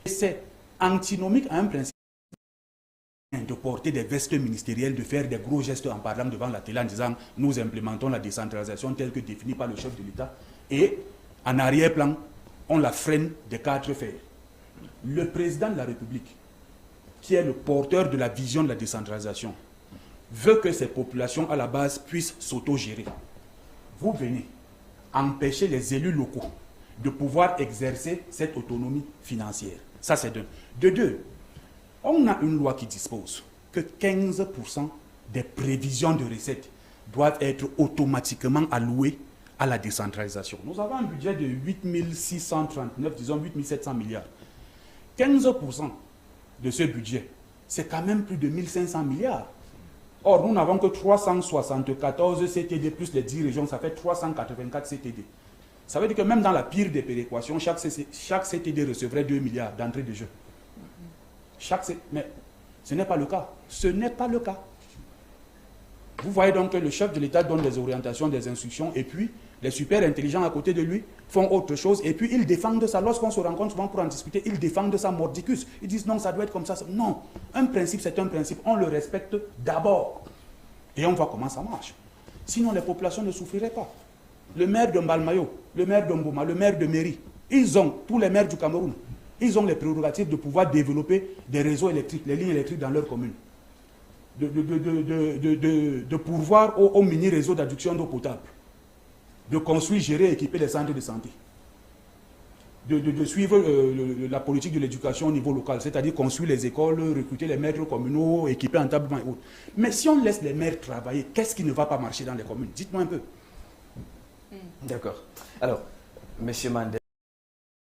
c'est antinomique à un principe de porter des vestes ministérielles, de faire des gros gestes en parlant devant la télé en disant nous implémentons la décentralisation telle que définie par le chef de l'État et en arrière-plan, on la freine des 4 fers. Le président de la République, qui est le porteur de la vision de la décentralisation, veut que ces populations à la base puissent s'auto-gérer. Vous venez empêcher les élus locaux de pouvoir exercer cette autonomie financière. Ça, c'est d'un. De deux, on a une loi qui dispose que 15% des prévisions de recettes doivent être automatiquement allouées à la décentralisation. Nous avons un budget de 8 639, disons 8 700 milliards. 15% de ce budget, c'est quand même plus de 1 500 milliards. Or, nous n'avons que 374 CTD plus les 10 régions, ça fait 384 CTD. Ça veut dire que même dans la pire des péréquations, chaque CTD recevrait 2 milliards d'entrée de jeu. Mais ce n'est pas le cas. Ce n'est pas le cas. Vous voyez donc que le chef de l'État donne des orientations, des instructions, et puis les super intelligents à côté de lui font autre chose, et puis ils défendent ça. Lorsqu'on se rencontre souvent pour en discuter, ils défendent ça mordicus. Ils disent non, ça doit être comme ça. Non, un principe, c'est un principe. On le respecte d'abord. Et on voit comment ça marche. Sinon, les populations ne souffriraient pas. Le maire de Mbalmayo, le maire de Mboma, le maire de Méry, ils ont, tous les maires du Cameroun, ils ont les prérogatives de pouvoir développer des réseaux électriques, les lignes électriques dans leur commune. De pourvoir aux mini-réseaux d'adduction d'eau potable. De construire, gérer, équiper les centres de santé. De suivre la politique de l'éducation au niveau local, c'est-à-dire construire les écoles, recruter les maîtres communaux, équiper entablement et autres. Mais si on laisse les maires travailler, qu'est-ce qui ne va pas marcher dans les communes? Dites-moi un peu. D'accord. Alors, M. Mandel,